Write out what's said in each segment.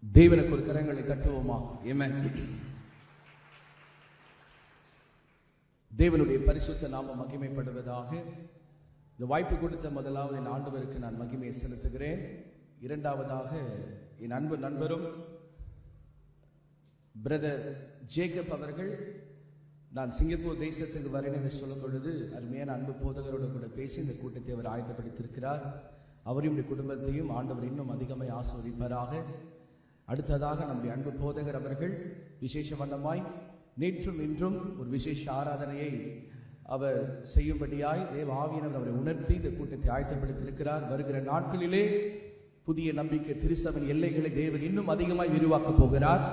தேவனுக்கு ஒரு கரங்களை தட்டுவோமா? ஆமென். தேவனுடைய பரிசுத்த நாமம் மகிமைப்படுவதாக. இந்த வாய்ப்பு கொடுத்த முதலாவது என் ஆண்டவருக்கு நான் மகிமையை செலுத்துகிறேன். இரண்டாவதாக என் அன்பு நண்பரும் பிரதர் ஜேக்கப் அவர்கள் நான் சிங்கப்பூர் தேசத்துக்கு வரேன் என்று சொல்லும் பொழுது அருமையான அன்பு போதகரோடு கூட பேசி இந்த கூட்டத்தை அவர் ஆயத்தப்படுத்தியிருக்கிறார். அவருடைய குடும்பத்தையும் ஆண்டவர் இன்னும் அதிகமாய் ஆசீர்வதிப்பாராக. அடுத்ததாக நம்முடைய அன்பு போதகர் அவர்கள் விசேஷ வண்ணமாய் நேற்றும் இன்றும் ஒரு விசேஷ ஆராதனையை அவர் செய்யும்படியாய் தேவ ஆவியானவர் அவரை உணர்த்தி இந்த கூட்டத்தை ஆயத்தப்படுத்தியிருக்கிறார். வருகிற நாட்களிலே புதிய நம்பிக்கை திருச்சபையின் எல்லைகளை தேவன் இன்னும் அதிகமாய் விரிவாக்கப் போகிறார்.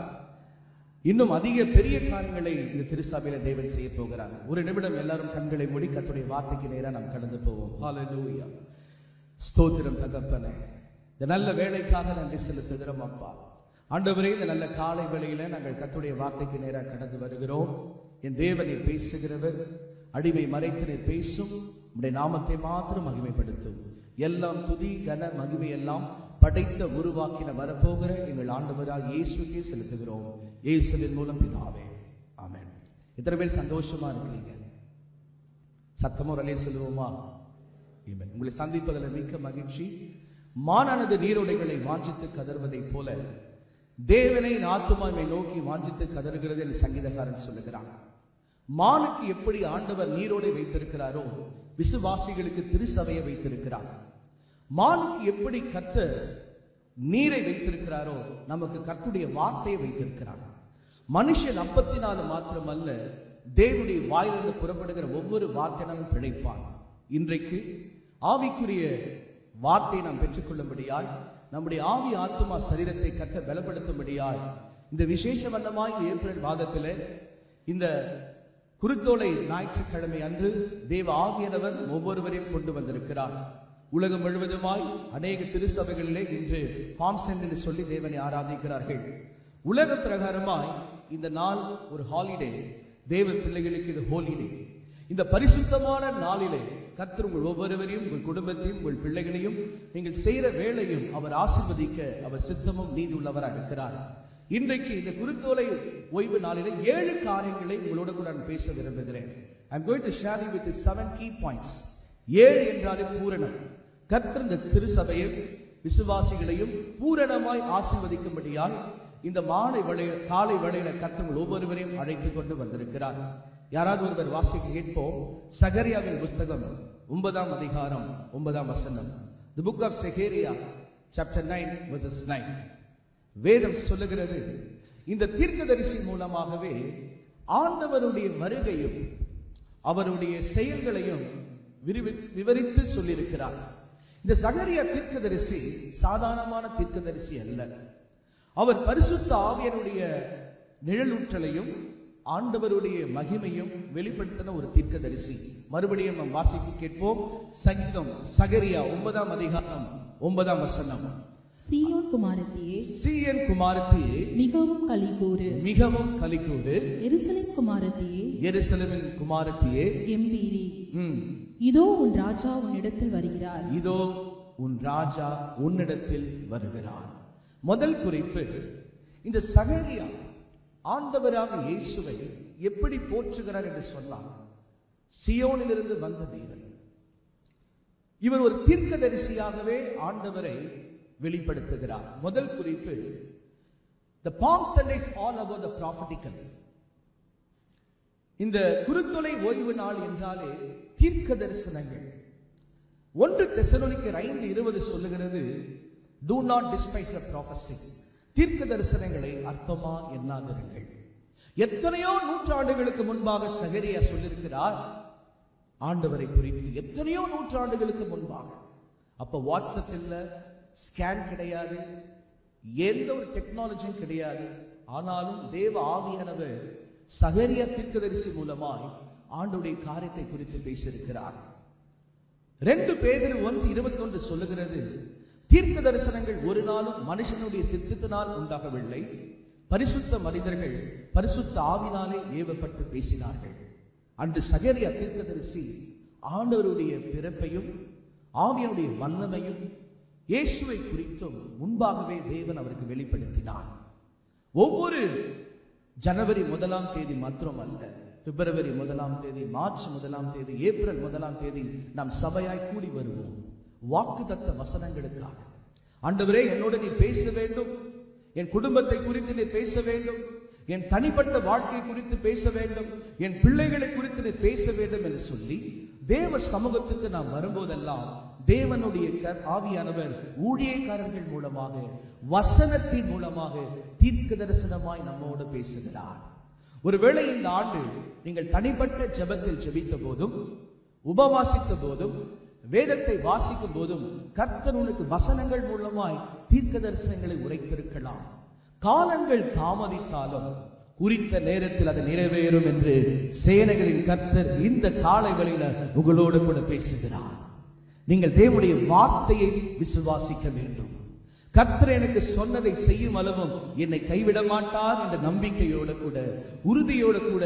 இன்னும் அதிக பெரிய காரியங்களை இந்த திருச்சபையில தேவன் செய்ய போகிறார். ஒரு நிமிடம் எல்லாரும் கண்களை மூடி கர்த்தருடைய வார்த்தைக்கு நேராக நாம் கடந்து போவோம். ஹல்லேலூயா. ஸ்தோத்திரம் தகப்பனே, இந்த நல்ல வேலைக்காக நன்றி செலுத்துகிறோம் அப்பா. ஆண்டவரே, இந்த நல்ல காலை வேளையில நாங்கள் கர்த்தருடைய வார்த்தைக்கு நேராக கடந்து வருகிறோம். என் தேவனை பேசுகிறவர், அடிமை மறைத்து பேசும் உம்முடைய நாமத்தை மாத்திரம் மகிமைப்படுத்தும். எல்லாம் துதி கன மகிமை எல்லாம் படைத்த உருவாக்கின வரப்போகிற எங்கள் ஆண்டவராக இயேசுக்கே செலுத்துகிறோம். இயேசுவின் மூலம் பிதாவே, ஆமென். எத்தனை பேர் சந்தோஷமா இருக்கிறீங்க? சத்தமோ ரலே சொல்லுவோமா? ஆமென். உங்களை சந்திப்பதில் மிக்க மகிழ்ச்சி. மானானது நீரோடைகளை வாஞ்சித்து கதறுவதை போல தேவனை ஆத்துமாவை நோக்கி வாஞ்சித்து கதறுகிறது என்று சங்கீதக்காரன் சொல்லுகிறான். மானுக்கு எப்படி ஆண்டவர் நீரோடை வைத்திருக்கிறாரோ விசுவாசிகளுக்கு திருச்சபையை வைத்திருக்கிறார். மானுக்கு எப்படி கர்த்தர் நீரை வைத்திருக்கிறாரோ நமக்கு கர்த்தருடைய வார்த்தையை வைத்திருக்கிறார். மனுஷன் அப்பத்தினாலும் மாத்திரமல்ல, தேவனுடைய வாயிலிருந்து புறப்படுகிற ஒவ்வொரு வார்த்தையினாலும் பிழைப்பான். இன்றைக்கு ஆவிக்குரிய வார்த்தையை நாம் பெற்றுக்கொள்ளும்படியாய், நம்முடைய ஆவி ஆத்துமா சரீரத்தை கர்த்தர் பலப்படுத்தும்படியாய், இந்த விசேஷ வண்ணமாய் ஏப்ரல் மாதத்தில் இந்த குருத்தோலை ஞாயிற்றுக்கிழமை அன்று தேவ ஆவியானவர் ஒவ்வொருவரையும் கொண்டு வந்திருக்கிறார். உலகம் முழுவதுமாய் அநேக திருச்சபைகளிலே இன்று காம்சென்ட் என்று சொல்லி தேவனை ஆராதிக்கிறார்கள். உலக பிரகாரமாய் இந்த நாள் ஒரு ஹாலிடே, தேவ பிள்ளைகளுக்கு இது ஹோலிடே. இந்த பரிசுத்தமான நாளிலே கர்த்தர் உங்கள் ஒவ்வொருவரையும், உங்கள் குடும்பத்தையும், உங்கள் பிள்ளைகளையும், நீங்கள் செய்கிற வேலையும் அவர் ஆசீர்வதிக்க அவர் சித்தமும் நீதி உள்ளவராக இருக்கிறார். இன்றைக்கு இந்த குருத்தோலை ஓய்வு நாளிலே 7 காரியங்களை உங்களோடு கூட நான் பேச விரும்புகிறேன். I am going to share you with the 7 key points. 7 என்றாலே பூரணம். கர்த்தர் இந்த திருச்சபையை விசுவாசிகளையும் பூரணமாய் ஆசீர்வதிக்கும்படியால் இந்த காலை வேளையில கர்த்தர் ஒவ்வொருவரையும் அழைத்துக் கொண்டு வந்திருக்கிறார். யாராவது ஒருவர் வாசிக்க கேட்போம். சகரியாவின் புஸ்தகம் 9ஆம் அதிகாரம் 9ஆம் வசனம். The book of Zechariah chapter 9 verses 9. வேதம் சொல்லுகிறது, இந்த தீர்க்கதரிசி மூலமாகவே ஆண்டவருடைய வருகையும் அவருடைய செயல்களையும் விவரித்து சொல்லியிருக்கிறார். இந்த சகரியா தீர்க்கதரிசி சாதாரணமான தீர்க்கதரிசி அல்ல. அவர் பரிசுத்த ஆவியனுடைய நிழலூற்றலையும் ஆண்டவருடைய மகிமையும் வெளிப்படுத்தின ஒரு தீர்க்கதரிசி. மறுபடியும் நாம் வாசிக்க கேட்போம். சங்கீதம் சகரியா 9ஆம் அதிகாரம் 9ஆம் வசனம். சீயோன் குமாரத்தியே, சீயோன் குமாரத்தியே, மிகவும் களிகூரு, மிகவும் களிகூரு. எருசலேம் குமாரத்தியே, எருசலேமின் குமாரத்தியே, கெம்பீரி. இதோ உன் ராஜா உன்னிடத்தில் வருகிறார், இதோ உன் ராஜா உன்னிடத்தில் வருகிறார். முதல் குறிப்பு, இந்த சகரியா ஆண்டவராக இயேசுவை எப்படி போற்றுகிறார் என்று சொன்னார். சியோனிலிருந்து வந்த தேவன். இவர் ஒரு தீர்க்கதரிசியாகவே ஆண்டவரை வெளிப்படுத்துகிறார். முதல் குறிப்பு, the Palm Sunday is all about the prophetical. இந்த குருத்தோலை ஓய்வு நாள் என்றாலே தீர்க்க தரிசனங்கள். 1 தெசலோனிக்கர் 5:20 சொல்லுகிறது, do not despise the prophecy. தீர்க்க தரிசனங்களை அற்பமா எண்ணாதிருங்கள். எத்தனையோ நூற்றாண்டுகளுக்கு முன்பாக சகரியா சொல்லியிருக்கிறார் ஆண்டவரை குறித்து. எத்தனையோ நூற்றாண்டுகளுக்கு முன்பாக. அப்ப வாட்ஸ்அப் இல்ல, ஸ்கேன் கிடையாது, எந்த ஒரு டெக்னாலஜியும் கிடையாது. ஆனாலும் தேவ ஆவியானவர் சகரியா தீர்க்கதரிசி மூலமாய் ஆண்டவருடைய காரியத்தை குறித்து பேசியிருக்கிறார். 2 பேதுரு 1:21 சொல்லுகிறது, தீர்க்க தரிசனங்கள் ஒரு நாளும் மனுஷனுடைய சித்தத்தினால் உண்டாகவில்லை, பரிசுத்த மனிதர்கள் பரிசுத்த ஆவினாலே ஏவப்பட்டு பேசினார்கள். அன்று சகரியா தீர்க்கதரிசி ஆண்டவருடைய பிறப்பையும் ஆவியானுடைய வல்லமையும் இயேசுவை குறித்தும் முன்பாகவே தேவன் அவருக்கு வெளிப்படுத்தினார். ஒவ்வொரு ஜனவரி 1ஆம் தேதி மாத்திரமல்ல, பிப்ரவரி 1ஆம் தேதி, மார்ச் 1ஆம் தேதி, ஏப்ரல் 1ஆம் தேதி நாம் சபையாய் கூடி வருவோம். வாக்குத்தத்த வசனங்களுக்காக. ஆண்டவரே, என்னோடு நீ பேச வேண்டும், என் குடும்பத்தை குறித்து நீ பேச வேண்டும், என் தனிப்பட்ட வாழ்க்கை குறித்து பேச வேண்டும், என் பிள்ளைகளை குறித்து நீ பேச வேண்டும் என்று சொல்லி தேவ சமூகத்துக்கு நாம் வரும்போதெல்லாம் தேவனுடைய ஆவியானவர் ஊழியக்காரர்கள் மூலமாக, வசனத்தின் மூலமாக தீர்க்க தரிசனமாய் நம்மோடு பேசுகிறார். ஒருவேளை இந்த ஆண்டு நீங்கள் தனிப்பட்ட ஜெபத்தில் ஜெபித்த போதும், உபவாசித்த போதும், வேதத்தை வாசிக்கும் போதும் கர்த்தர் உனக்கு வசனங்கள் மூலமாய் தீர்க்க தரிசனங்களை உரைத்திருக்கலாம். காலங்கள் தாமதித்தாலும் குறித்த நேரத்தில் அது நிறைவேறும் என்று சேனைகளின் கர்த்தர் இந்த காலை வேளையில உங்களோடு கூட பேசுகிறார். நீங்கள் தேவனுடைய வார்த்தையை விசுவாசிக்க வேண்டும். கர்த்தர் எனக்கு சொன்னதை செய்யும் அளவும் என்னை கைவிட மாட்டார் என்ற நம்பிக்கையோடு கூட, உறுதியோடு கூட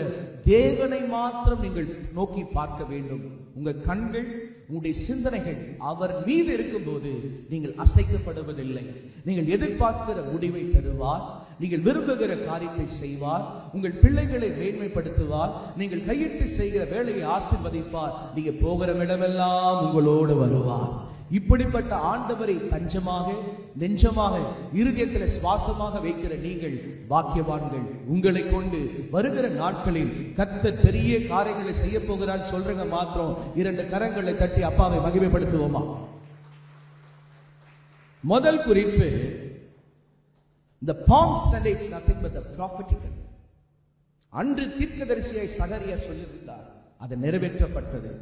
தேவனை மாத்திரம் நீங்கள் நோக்கி பார்க்க வேண்டும். உங்கள் கண்கள், உங்களுடைய சிந்தனைகள் அவர் மீது இருக்கும் போது நீங்கள் அசைக்கப்படுவதில்லை. நீங்கள் எதிர்பார்க்கிற முடிவை தருவார், நீங்கள் விரும்புகிற காரியத்தை செய்வார், உங்கள் பிள்ளைகளை மேன்மைப்படுத்துவார், நீங்கள் கையிட்டு செய்கிற வேலையை ஆசீர்வதிப்பார், நீங்க போகிற இடமெல்லாம் உங்களோடு வருவார். இப்படிப்பட்ட ஆண்டவரை தஞ்சமாக, நெஞ்சமாக, இருதயத்தில் சுவாசமாக வைக்கிற நீங்கள் பாக்கியவான்கள். உங்களை கொண்டு வருகிற நாட்களில் கர்த்தர் பெரிய காரியங்களை செய்ய போகிறார் சொல்றங்க மாத்திரம் 2 கரங்களை தட்டி அப்பாவை மகிமைப்படுத்துவோமா? முதல் குறிப்பு, the palm Sunday is nothing but the prophetical. அன்று தீர்க்கதரிசியாய் சகரியா சொல்லிவிட்டார், அது நிறைவேற்றப்பட்டது.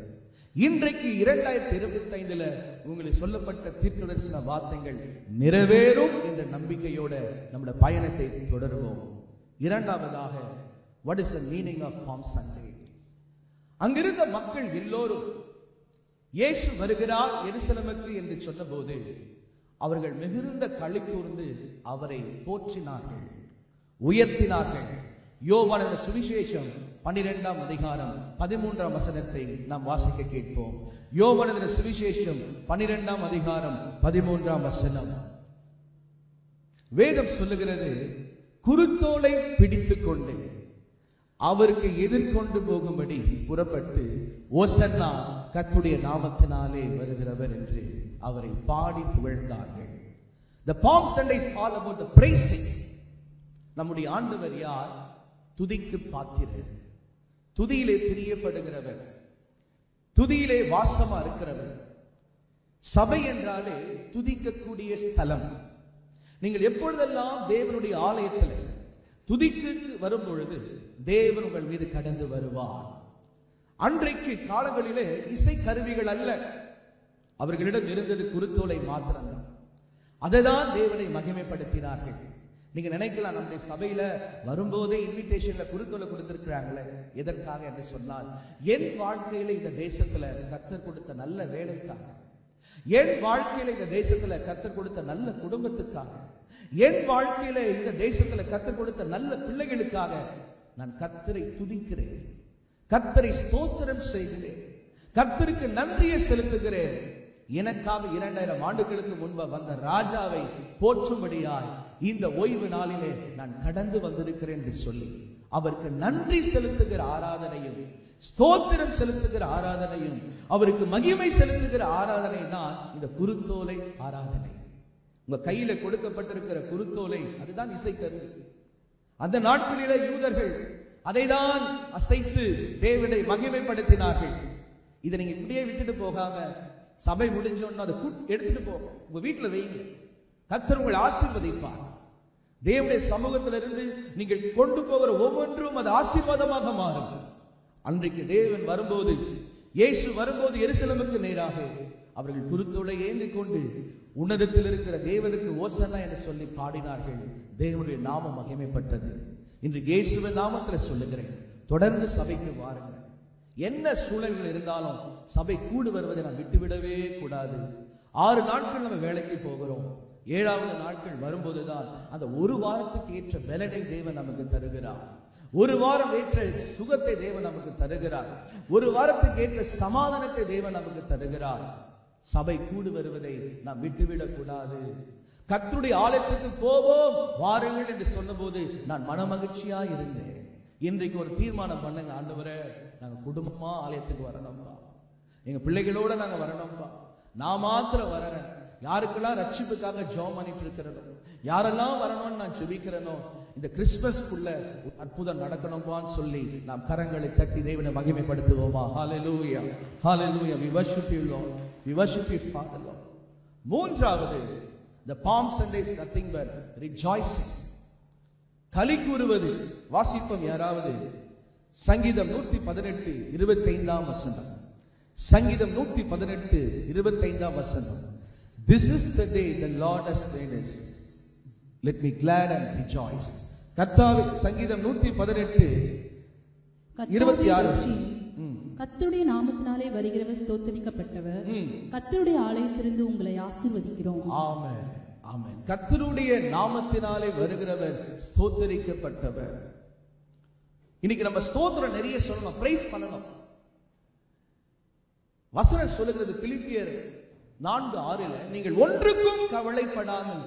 இன்றைக்கு 2025 உங்களுக்கு சொல்லப்பட்ட தீர்க்கதரிசன வார்த்தைகள் நிறைவேறும் என்ற நம்பிக்கையோட நம்முடைய பயணத்தை தொடருவோம். இரண்டாவதாக, what is the meaning of Palm Sunday? அங்கிருந்த மக்கள் எல்லோரும் இயேசு வருகிறார் எருசலேமுக்கு என்று சொன்னபோது அவர்கள் மிகுந்த களி கூர்ந்து அவரை போற்றினார்கள், உயர்த்தினார்கள். யோவான் சுவிசேஷம் 12ஆம் அதிகாரம் 13ஆம் வசனத்தை நாம் வாசிக்க கேட்போம். யோவான் சுவிசேஷம் 12ஆம் அதிகாரம் 13ஆம் வசனம். வேதம் சொல்லுகிறது, குருத்தோலை பிடித்துக் கொண்டு அவருக்கு எதிர்கொண்டு போகும்படி புறப்பட்டு ஓசன்னா கர்த்தருடைய நாமத்தினாலே வருகிறவர் என்று அவரை பாடி புகழ்ந்தார்கள். The Palm Sunday is all about the praising. நம்முடைய ஆண்டவர் யார்? துதிக்கு பாத்திரர், துதியிலே பிரியப்படுகிறவர், துதியிலே வாசமா இருக்கிறவர். சபை என்றாலே துதிக்கக்கூடிய ஸ்தலம். நீங்கள் எப்பொழுதெல்லாம் தேவனுடைய ஆலயத்தில் துதிக்கு வரும் பொழுது தேவன் உங்கள் மீது கடந்து வருவார். அன்றைக்கு காலங்களிலே இசை கருவிகள் அல்ல, அவர்களிடம் இருந்தது குருத்தோலை மாத்திரம்தான். அதைதான் தேவனை மகிமைப்படுத்தினார்கள். நீங்க நினைக்கலாம், நம்முடைய சபையில வரும்போதே இன்விடேஷன்ல குருத்தோலை கொடுத்திருக்கிறாங்களே, எதற்காக என்று சொன்னால், என் வாழ்க்கையில இந்த தேசத்துல கர்த்தர் கொடுத்த நல்ல வேலைக்காக, என் வாழ்க்கையில இந்த தேசத்துல கர்த்தர் கொடுத்த நல்ல குடும்பத்துக்காக, என் வாழ்க்கையில இந்த தேசத்துல கர்த்தர் கொடுத்த நல்ல பிள்ளைகளுக்காக நான் கர்த்தரை துதிக்கிறேன், கர்த்தரை ஸ்தோத்திரம் செய்கிறேன், கர்த்தருக்கு நன்றியை செலுத்துகிறேன். எனக்காக 2000 ஆண்டுகளுக்கு முன்பு வந்த ராஜாவை போற்றும்படியாய் இந்த ஓய்வு நாளிலே நான் கடந்து வந்திருக்கிறேன் என்று சொல்லி அவருக்கு நன்றி செலுத்துகிற ஆராதனையும், ஸ்தோத்திரம் செலுத்துகிற ஆராதனையும், அவருக்கு மகிமை செலுத்துகிற ஆராதனை தான் இந்த குருத்தோலை ஆராதனை. உங்க கையில கொடுக்கப்பட்டிருக்கிற குருத்தோலை அதுதான் இசைக்கருவி. அந்த நாட்களிலே யூதர்கள் அதைதான் அசைத்து தேவனை மகிமைப்படுத்தினார்கள். இதை நீங்க இப்படியே விட்டுட்டு போகாம சபை முடிஞ்சோன்னா அதை எடுத்துட்டு போங்க, உங்க வீட்டுல வைங்க. கர்த்தர் உங்களை ஆசீர்வதிப்பார். தேவனுடைய சமூகத்திலிருந்து நீங்கள் கொண்டு போகிற ஒவ்வொன்றும் அது ஆசீர்வாதமாக மாறும். அன்றைக்கு தேவன் வரும்போது, இயேசு வரும்போது எருசலேமுக்கு நேராக அவர்கள் குருத்தோலை ஏந்தி கொண்டு உன்னதத்தில் இருக்கிற தேவனுக்கு ஓசன்னா என்று சொல்லி பாடினார்கள். தேவனுடைய நாமம் மகிமைப்பட்டது. இன்று இயேசுவின் நாமத்தில் சொல்லுகிறேன், தொடர்ந்து சபைக்கு வாருங்கள். என்ன சூழல்கள் இருந்தாலும் சபை கூடு வருவதை நாம் விட்டுவிடவே கூடாது. 6 நாட்கள் நம்ம வேலைக்கு போகிறோம். 7வது நாட்கள் வரும்போதுதான் அந்த ஒரு வாரத்துக்கு ஏற்ற பலனை தேவன் நமக்கு தருகிறார். ஒரு வாரம் ஏற்ற சுகத்தை தேவன் நமக்கு தருகிறார். ஒரு வாரத்துக்கு ஏற்ற சமாதானத்தை தேவன் நமக்கு தருகிறார். சபை கூடு வருவதை நாம் விட்டுவிடக் கூடாது. கர்த்தருடைய ஆலயத்துக்கு போவோம் வாருங்கள் என்று சொன்னபோது நான் மனமகிழ்ச்சியா இருந்தேன். இன்றைக்கு ஒரு தீர்மானம் பண்ணுங்க, ஆண்டவரே நாங்க குடும்பமா ஆலயத்துக்கு வரணும்பா, எங்க பிள்ளைகளோட நாங்க வரணும்பா. நான் மாத்திரம் வரேன். யாருக்கெல்லாம் ரட்சிப்புக்காக ஜெபம் பண்ணிட்டு இருக்கிறனோ, யாரெல்லாம் வரணும்னு நான் ஜெபிக்கிறேனோ, இந்த கிறிஸ்துமஸ்க்குள்ள அற்புதம் நடக்கணும்பான்னு சொல்லி நாம் கரங்களை தட்டி தேவனை மகிமைப்படுத்துவோமா? ஹalleluya, hallelujah. We worship you Lord, we worship you Father Lord. மூன்றாவது, the Palm Sunday is nothing but rejoicing. களி கூறுவது. வாசிப்போம் யாராவது சங்கீதம் 118 25ஆம் வசனம். சங்கீதம் 118 25ஆம் வசனம். This is the day the Lord has made us, let me glad and rejoice. கர்த்தாவே, சங்கீதம் 118 26. கர்த்தருடைய நாமத்தினாலே வருகிறவர் ஸ்தோத்திரிக்கப்பட்டவர், கர்த்தருடைய ஆலயத்திலிருந்து உங்களை ஆசீர்வதிக்கிறோம். ஆமென், ஆமென். கர்த்தருடைய நாமத்தினாலே வருகிறவர் ஸ்தோத்திரிக்கப்பட்டவர். இன்னைக்கு நம்ம ஸ்தோத்திரம் நிறைய சொல்லணும், பிரைஸ் பண்ணணும். வசனம் சொல்லுகிறது பிலிப்பியர் 4:6, நீங்கள் ஒன்றுக்கும் கவலைப்படாமல்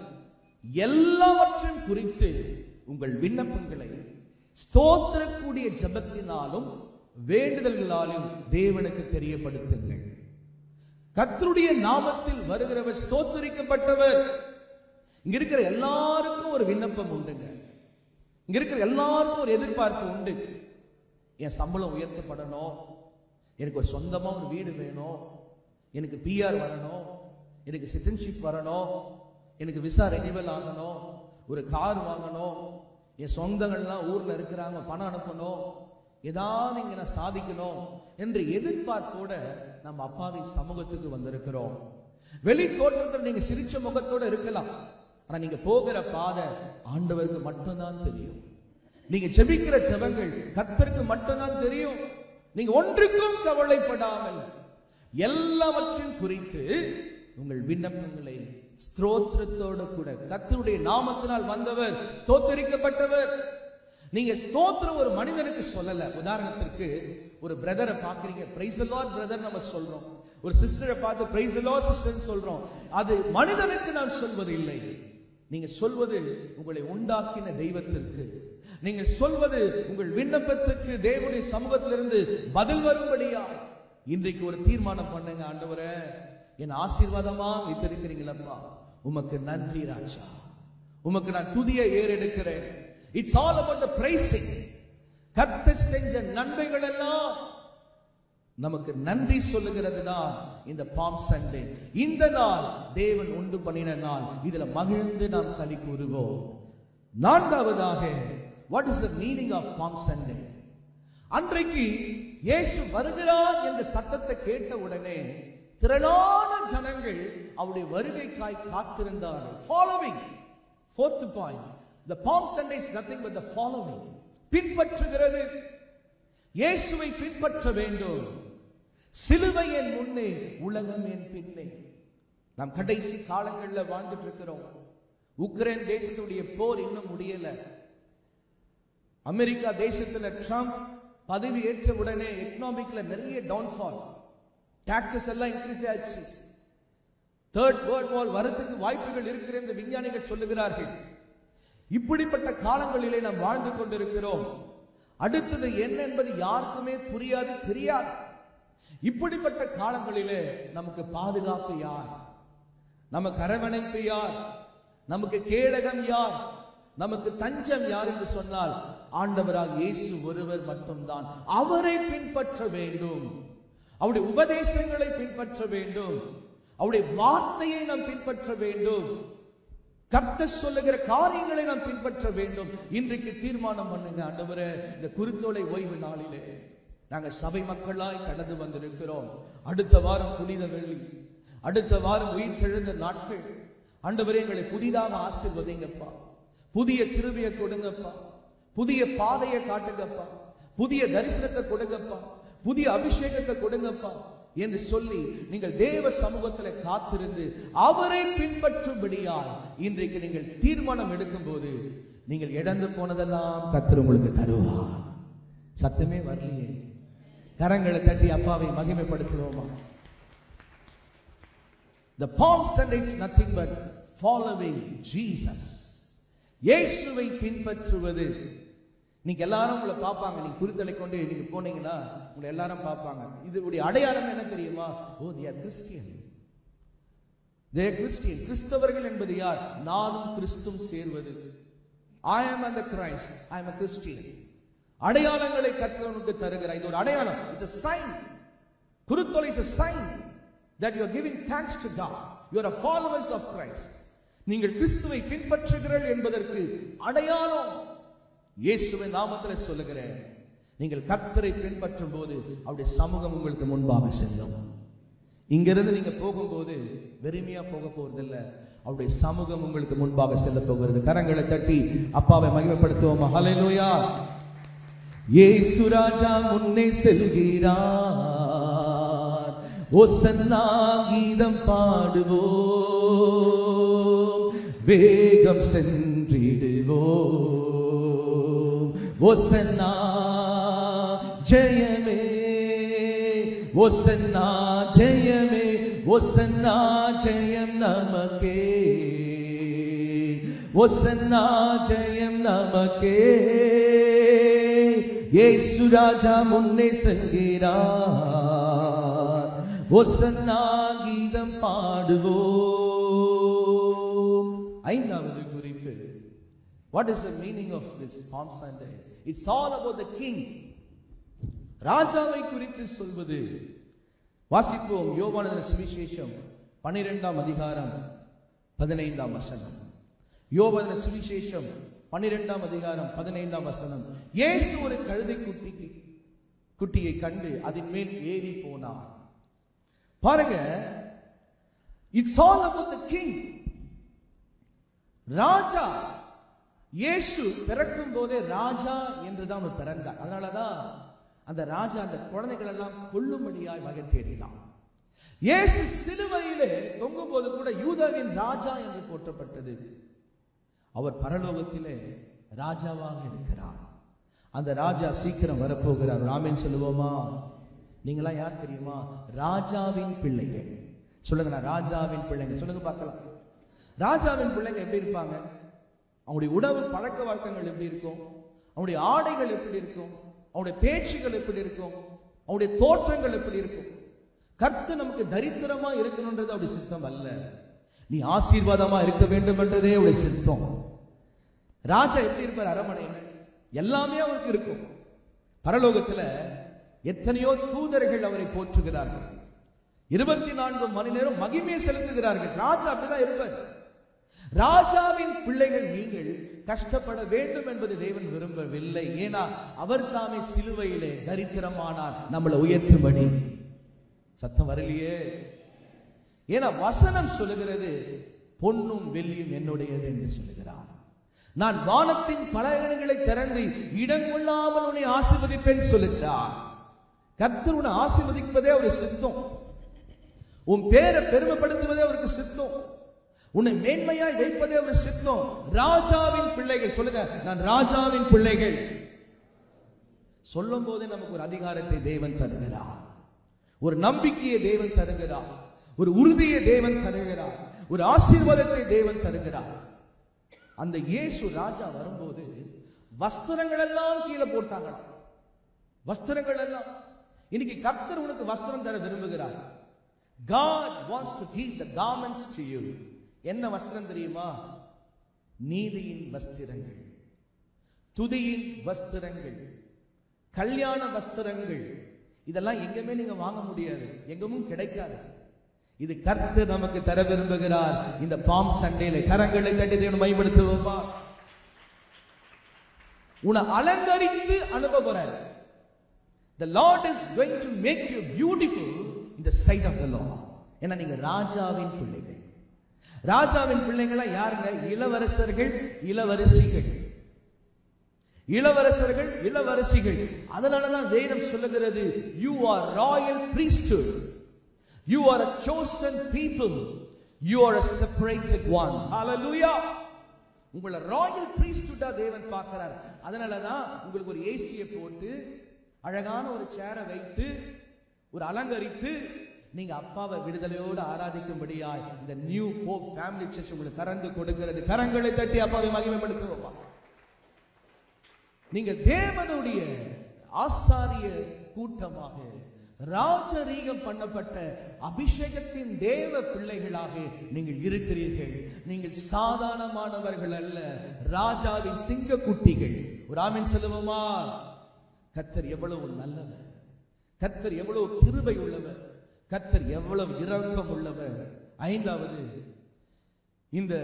எல்லாவற்றையும் குறித்து உங்கள் விண்ணப்பங்களை ஸ்தோத்திரக்கூடிய ஜெபத்தினாலும் வேண்டுதல்களாலும் தேவனுக்கு தெரியப்படுத்துங்கள். கர்த்தருடைய நாமத்தில் வருகிறவர் ஸ்தோத்திரிக்கப்பட்டவர். இங்க இருக்கிற எல்லாருக்கும் ஒரு விண்ணப்பம் உண்டுங்க. இங்க இருக்கிற எல்லாருக்கும் ஒரு எதிர்பார்ப்பு உண்டு. என் சம்பளம் உயர்த்தப்படணும், எனக்கு ஒரு சொந்தமா ஒரு வீடு வேணும், எனக்கு பிஆர் வரணும், எனக்கு சிட்டிசன்ஷிப் வரணும், எனக்கு விசா ரெனிவல் ஆகணும், ஒரு கார் வாங்கணும், என் சொந்தங்கள்லாம் ஊர்ல இருக்கிறாங்க, பணம் அனுப்பணும், ஏதாவது இங்க நான் சாதிக்கணும் என்று எதிர்பார்ப்போட நம்ம அப்பாவின் சமூகத்துக்கு வந்திருக்கிறோம். வெளி தோற்றத்தில் நீங்க சிரிச்ச முகத்தோட இருக்கலாம், ஆனா நீங்க போகிற பாதை ஆண்டவருக்கு மட்டும்தான் தெரியும். நீங்க ஜெபிக்கிற ஜெபங்கள் கர்த்தருக்கு மட்டும்தான் தெரியும். நீங்க ஒன்றுக்கும் கவலைப்படாமல் எல்லாவற்றையும் குறித்து உங்கள் விண்ணப்பங்களை ஸ்தோத்திரத்தோடு கூட, கர்த்தருடைய நாமத்தினால் வந்தவர் ஸ்தோத்தரிக்கப்பட்டவர். நீங்க ஸ்தோத்திரம் ஒரு மனிதனுக்கு சொல்லல. உதாரணத்திற்கு ஒரு பிரதரை பாக்குறீங்க, பிரைஸ் தி லார்ட் பிரதர் நம்ம சொல்றோம். ஒரு சிஸ்டரை பார்த்து பிரைஸ் தி லார்ட் சிஸ்டர் சொல்றோம். அது மனிதனுக்கு நாம் சொல்வது இல்லை. நீங்க சொல்வது உங்களை உண்டாக்கின தெய்வத்திற்கு. நீங்கள் சொல்வது உங்கள் விண்ணப்பத்துக்கு தேவனுடைய சமூகத்திலிருந்து பதில் வரும்படியா. இன்றைக்கு ஒரு தீர்மானம் பண்ணுங்க, ஆண்டவரே என் ஆசீர்வாதமா வைத்திருக்கிறீங்களப்பா, உமக்கு நன்றி ராஜா, உமக்கு நான் துதியை ஏறெடுக்கிறேன். It's all about the praising. கர்த்தர் செஞ்ச நன்மைகள் எல்லாம் நமக்கு நன்றி சொல்லுகிறது தான் இந்த பாம் சண்டே. இந்த நாள் தேவன் உண்டு பண்ணின நாள், இதுல மகிழ்ந்து நாம் களி கூறுவோம். நான்காவதாக, what is the meaning of Palm Sunday? அன்றைக்கு இயேசு வருகிறார் என்ற சத்தத்தை கேட்ட உடனே திரளான ஜனங்கள் அவருடைய வருகைக்காய் காத்திருந்தார்கள். Following, fourth point, the Palm Sunday is nothing but the following. பின்பற்றுகிறது. இயேசுவை பின்பற்ற வேண்டும். சிலுவை என் முன்னே, உலகம் என் பின்னே. நாம் கடைசி காலங்களில் வாழ்ந்துட்டு இருக்கிறோம். உக்ரைன் தேசத்துடைய போர் இன்னும் முடியல. அமெரிக்கா தேசத்துல ட்ரம்ப் பதவி ஏற்ற உடனே எக்கனாமிக்ல நிறைய டவுன்ஃபால், டாக்ஸஸ் எல்லாம் இன்க்ரீஸ் ஆச்சு. தேர்ட் வேர்ல்ட் வார் வரதுக்கு வாய்ப்புகள் இருக்கிறது என்று விஞ்ஞானிகள் சொல்லுகிறார்கள். இப்படிப்பட்ட காலங்களிலே நாம் வாழ்ந்து கொண்டிருக்கிறோம். அடுத்தது என்ன என்பது யாருக்குமே புரியாது, தெரியாது. இப்படிப்பட்ட காலங்களிலே நமக்கு பாதுகாப்பு யார்? நமக்கு அரவணைப்பு யார்? நமக்கு கேடகம் யார்? நமக்கு தஞ்சம் யார் என்று சொன்னால் ஆண்டவராக இயேசு ஒருவர் மட்டும்தான். அவரை பின்பற்ற வேண்டும். அவருடைய உபதேசங்களை பின்பற்ற வேண்டும். அவருடைய வார்த்தையை நாம் பின்பற்ற வேண்டும். கர்த்தர் சொல்லுகிற காரியங்களை நாம் பின்பற்ற வேண்டும். இன்றைக்கு தீர்மானம் பண்ணுங்க, ஆண்டவரே இந்த குருத்தோலை ஓய்வு நாளிலே நாங்க சபை மக்களாய் கடந்து வந்திருக்கிறோம். அடுத்த வாரம் புனித வெள்ளி, அடுத்த வாரம் உயிர்த்தெழுந்த நாட்கள். ஆண்டவரே எங்களை புதிதாக ஆசீர்வதிங்கப்பா, புதிய கிருபையை கொடுங்கப்பா, புதிய பாதையை காட்டுங்கப்பா, புதிய தரிசனத்தை கொடுங்கப்பா, புதிய அபிஷேகத்தை கொடுங்கப்பா என்று சொல்லி நீங்கள் தேவ சமூகத்தில் காத்திருந்து அவரை பின்பற்றும்படியாய் இன்றைக்கு நீங்கள் தீர்மானம் எடுக்கும் போது நீங்கள் இழந்து போனதெல்லாம் கர்த்தர் உங்களுக்கு தருவார். சத்தமே வரலையே, கரங்களை தட்டி அப்பாவை மகிமைப்படுத்துவோமா? The Palm Sunday is nothing but following Jesus. இயேசுவை பின்பற்றுவது. நீங்க எல்லாரும் உங்களை பார்ப்பாங்க, நீங்க குறித்தலை கொண்டு நீங்க போனீங்கன்னா உங்களை எல்லாரும் பார்ப்பாங்க. இதனுடைய அடையாளம் என்ன தெரியுமா? ஓ, they are Christian. They are Christian. கிறிஸ்தவர்கள் என்பது யார்? நானும் கிறிஸ்துவும் சேர்வது. I am and the Christ. I am a Christian. அடையாளங்களை கர்த்தருக்கு தருகிறார். இது ஒரு அடையாளம். It's a sign. குருத்தோலை is a sign that you are giving thanks to God. You are a followers of Christ. நீங்கள் கிறிஸ்துவை பின்பற்றுகிறீர்கள் என்பதற்கு அடையாளம் இயேசுவின் நாமத்தில் சொல்லுகிறேன். நீங்கள் கர்த்தரை பின்பற்றும் போது அவருடைய சமூகம் உங்களுக்கு முன்பாக செல்லும். இங்கிருந்து நீங்க போகும்போது வெறுமையா போக போறதில்லை, அவருடைய சமூகம் உங்களுக்கு முன்பாக செல்ல போகிறது. கரங்களை தட்டி அப்பாவை மகிமைப்படுத்துவோமா? ஹல்லேலூயா. இயேசு ராஜா முன்னே செல்கிறார், ஓசன்னா கீதம் பாடுவோம், வேகம் சென்றிடுவோம். ஓசன்னா ஜெயமே, ஓசன்னா ஜெயமே, ஓசன்னா ஜெயம் நமக்கே, ஓசன்னா ஜெயம் நமக்கே. இயேசு ராஜா முன்னே செல்கிறார், ஓசன்னா கீதம் பாடுவோம். ஐந்தாவது குறிப்பு. What is the meaning of this Palm Sunday? It's all about the king. ராஜாவை குறித்து சொல்வது. வாசிப்போம் யோவானது சுவிசேஷம் 12ஆம் அதிகாரம் 15ஆம் வசனம். யோவானது சுவிசேஷம் 12ஆம் அதிகாரம் 15ஆம் வசனம். இயேசு ஒரு கழுதை குட்டியை கண்டு அதன் மேல் ஏறி போனார். பாருங்க, it's all about the king. ராஜா. இயேசு பிறக்கும் போதே ராஜா என்றுதான் அவர் பிறந்தார். அதனாலதான் அந்த ராஜா அந்த குழந்தைகள் எல்லாம் கொல்லும்படியாய் வகை தேடினான். இயேசு சிலுவையிலே தொங்கும் போது கூட யூதாவின் ராஜா என்று போற்றப்பட்டது. அவர் பரலோகத்திலே ராஜாவாக இருக்கிறார். அந்த ராஜா சீக்கிரம் வரப்போகிறார். ஆமென் சொல்லுவோமா? நீங்களாம் யார் தெரியுமா? ராஜாவின் பிள்ளைகள். சொல்லுங்க, நான் ராஜாவின் பிள்ளைங்க. சொல்லுங்க பார்க்கலாம். ராஜாவின் பிள்ளைங்க எப்படி இருப்பாங்க? அவங்களுடைய உணவு பழக்க வழக்கங்கள் எப்படி இருக்கும்? அவங்களுடைய ஆடைகள் எப்படி இருக்கும்? அவங்களுடைய பேச்சுகள் எப்படி இருக்கும்? அவங்களுடைய தோற்றங்கள் எப்படி இருக்கும்? கர்த்தர் நமக்கு தரித்திரமா இருக்கணும்ன்றது அவருடைய சித்தம் அல்ல. நீ ஆசீர்வாதமா இருக்க வேண்டும் என்றதே அவருடைய சித்தம். ராஜா எப்படி இருப்பார்? அரமனையில எல்லாமே அவருக்கு இருக்கும். பரலோகத்துல எத்தனையோ தூதர்கள் அவரை போற்றுகிறார்கள். 24 மணி நேரம் மகிமையை செலுத்துகிறார்கள். ராஜா அப்படிதான் இருப்பார். ராஜாவின் பிள்ளைகள் நீங்கள் கஷ்டப்பட வேண்டும் என்பது தேவன் விரும்பவில்லை. ஏன்னா அவர் தாமே சிலுவையிலே தரித்திரமானார் நம்மளை உயர்த்தும்படி. சத்தம் வரலையே? ஏன்னா வசனம் சொல்லுகிறது, பொன்னும் வெள்ளியும் என்னுடையது என்று சொல்லுகிறார். நான் வானத்தின் பலகணிகளை திறந்து இடங்கொள்ளாமல் உன்னை ஆசீர்வதிப்பேன் சொல்லுகிறார். கர்த்தர் உன்னை ஆசீர்வதிப்பதே ஒரு சித்தம். உன் பேரை பெருமைப்படுத்துவதே அவருக்கு சித்தம். உன்னை மேன்மையாய் வைப்பதே ஒரு சித்தம். ராஜாவின் பிள்ளைகள். சொல்லுங்க, நான் ராஜாவின் பிள்ளைகள். சொல்லும் போதே நமக்கு ஒரு அதிகாரத்தை தேவன் தருகிறார், ஒரு நம்பிக்கையை தேவன் தருகிறார், ஒரு உறுதியை தேவன் தருகிறார், ஒரு ஆசீர்வாதத்தை தேவன் தருகிறார். அந்த இயேசு ராஜா வரும்போது வஸ்திரங்கள் எல்லாம் கீழே போட்டாங்களாம். வஸ்திரங்கள் எல்லாம். இன்னைக்கு கர்த்தர் உனக்கு வஸ்திரம் தர விரும்புகிறார். God wants to give the garments to you. என்ன வஸ்திரம் தெரியுமா? நீதியின் வஸ்திரங்கள், துதியின் வஸ்திரங்கள், கல்யாண வஸ்திரங்கள். இதெல்லாம் எங்குமே நீங்க வாங்க முடியாது, எங்கும் கிடைக்காது. இது கர்த்தர் நமக்கு தர விரும்புகிறார். இந்த பாம் சண்டேல கரங்களை தட்டி தேவனை மகிமைப்படுத்துவோமா? உன்னை அலங்கரித்து அனுப்ப போறார். The Lord is going to make you beautiful in the sight of the Lord. ஏன்னா நீங்க ராஜாவின் பிள்ளைகள். ராஜாவின் பிள்ளைகளா யாருங்க? இளவரசர்கள், இளவரசிகள். இளவரசர்கள், இளவரசிகள். அதனாலதான் வேதம் சொல்லுகிறது, you are royal priesthood, you are a chosen people, you are a separated one. Hallelujah. உங்களை ராயல் priesthood-ஆ தேவன் பார்க்கிறார். அதனாலதான் உங்களுக்கு ஒரு ஏசியை போட்டு அழகான ஒரு சேரை வைத்து ஒரு அலங்கரித்து நீங்க அப்பாவை விடுதலையோடு ஆராதிக்கும்படியாய் இந்த நியூ ஹோப் ஃபேமிலி சர்ச் உங்களுக்கு திறந்து கொடுக்கிறது. கரங்களை தட்டி அப்பாவை மகிமைப்படுத்துவோமா. நீங்க தேவனுடைய ஆசாரிய கூட்டமாக, ராஜரீகம் பண்ணப்பட்ட அபிஷேகத்தின் தேவ பிள்ளைகளாக நீங்கள் இருக்கிறீர்கள். நீங்கள் சாதாரணமானவர்கள் அல்ல, ராஜாவின் சிங்க குட்டிகள். ஒரு ஆமென் சொல்லுவோமா. கர்த்தர் எவ்வளவு நல்லவர், கர்த்தர் எவ்வளவு கிருபை உள்ளவர், கர்த்தர் எவ்வளவு இரக்கம் உள்ளவர். ஐந்தாவது, இந்த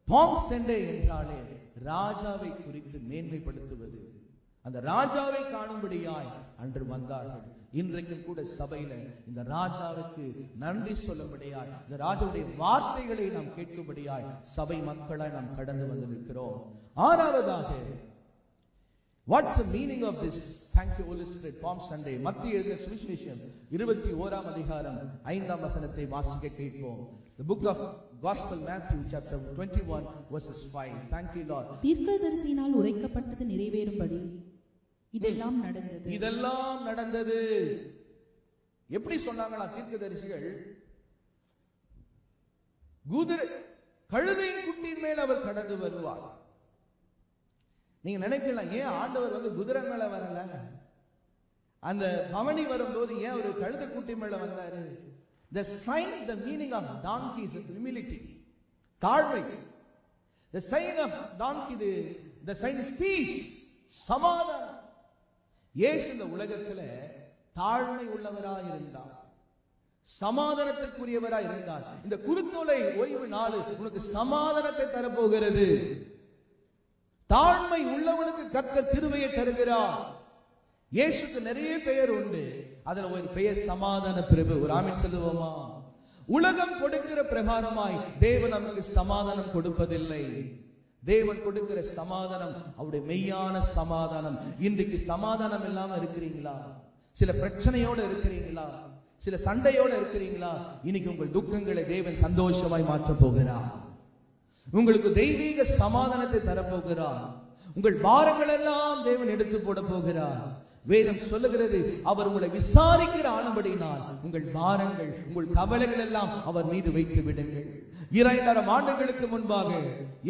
பாம் சண்டே என்றாலே ராஜாவை குறித்து மேன்மைப்படுத்துவது. அந்த ராஜாவை காணும்படியாய் அன்று வந்தார்கள். இன்றைக்கும் கூட சபையில இந்த ராஜாவுக்கு நன்றி சொல்லும்படியாய், இந்த ராஜாவுடைய வார்த்தைகளை நாம் கேட்கும்படியாய் சபை மக்களாய் நாம் கடந்து வந்திருக்கிறோம். ஆறாவதாக, what's the meaning of this thank you Holy Spirit Palm Sunday? மத்திய எழுதின சுவிசேஷம் 21ஆம் அதிகாரம் 5ஆம் வசனத்தை வாசிக்க கேட்போம். The book of Gospel Matthew chapter 21 verses 5. Thank you Lord. தீர்க்கதரிசியினால் உரைக்கப்பட்டது நிறைவேறும்படி இதெல்லாம் நடந்தது. இதெல்லாம் நடந்தது. எப்படி சொன்னாங்களா தீர்க்கதரிசிகள்? கழுதையின் குட்டியின் மேல் அவர் கடந்து வருவார். நீங்க நினைக்கலாம், ஏன் ஆண்டவர் குதிரை மேல வரல? அந்த பவனி வரும்போது ஏன் ஒரு கழுதை குட்டி மேல வந்தாரு? The sign, the meaning of donkey is humility, தாழ்மை. The sign of donkey, the sign is peace, சமாதானம். இயேசு இந்த உலகத்துல தாழ்மை உள்ளவராய் இருந்தார், சமாதானத்துக்குரியவராய் இருந்தார். இந்த குருத்தோலை ஓய்வு நாள் உனக்கு சமாதானத்தை தரப்போகிறது. தாழ்மை உள்ளவனுக்கு கர்த்தர் கிருபையை தருகிறார். இயேசுக்கு நிறைய பெயர் உண்டு, அதுல ஒரு பெயர் சமாதான பிரபு. ஒரு ஆமென் சொல்லுவோமா. உலகம் கொடுக்கிற பிரகாரமாய் தேவன் நமக்கு சமாதானம் கொடுப்பதில்லை. தேவன் கொடுக்கிற சமாதானம் அவருடைய மெய்யான சமாதானம். இன்றைக்கு சமாதானம் இல்லாம இருக்கிறீங்களா? சில பிரச்சனையோடு இருக்கிறீங்களா? சில சண்டையோடு இருக்கிறீங்களா? இன்னைக்கு உங்கள் துக்கங்களை தேவன் சந்தோஷமாய் மாற்ற போகிறார். உங்களுக்கு தெய்வீக சமாதானத்தை தரப்போகிறார். உங்கள் பாரங்கள் எல்லாம் தேவன் எடுத்து போட போகிறார். வேதம் சொல்லுகிறது, அவர் உங்களை விசாரிக்கிற ஆனபடினால் உங்கள் பாரங்கள், உங்கள் கவலைகள் எல்லாம் அவர் மீது வைத்து விடுங்கள். 2000 ஆண்டுகளுக்கு முன்பாக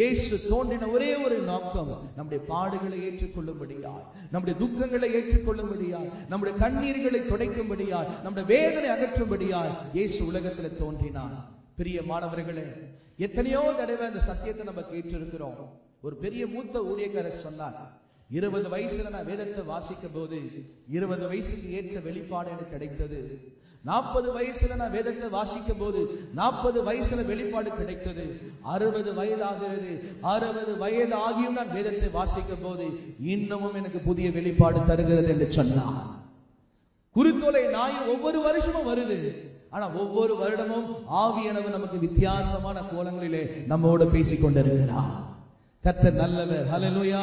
இயேசு தோன்றின ஒரே ஒரு நோக்கம், நம்முடைய பாடுகளை ஏற்றுக்கொள்ளும்படியாய், நம்முடைய துக்கங்களை ஏற்றுக்கொள்ளும்படியாய், நம்முடைய கண்ணீர்களை துடைக்கும்படியாய், நம்முடைய வேதனை அகற்றும்படியாய் இயேசு உலகத்தில் தோன்றினார். பிரியமானவர்களே, எத்தனையோ தடவை அந்த சத்தியத்தை நம்ம கேட்டிருக்கிறோம். ஒரு பெரிய மூத்த ஊழியக்காரர் சொன்னார், 20 வயசுல நான் வேதத்தை வாசிக்கும் போது 20 வயசுக்கு ஏற்ற வெளிப்பாடு எனக்கு கிடைத்தது. 40 வயசுல நான் வேதத்தை வாசிக்கும் போது 40 வயசுல வெளிப்பாடு கிடைத்தது. 60 வயதாகிறது, 60 வயது ஆகியும் நான் வேதத்தை வாசிக்கும் போது இன்னமும் எனக்கு புதிய வெளிப்பாடு தருகிறது என்று சொன்னார். குருத்தோலை நாய் ஒவ்வொரு வருஷமும் வருது, ஆனா ஒவ்வொரு வருடமும் ஆவியானவர் நமக்கு வித்தியாசமான கோலங்களிலே நம்மோடு பேசிக் கொண்டிருக்கிறார். கர்த்தர் நல்லவர். ஹல்லேலூயா.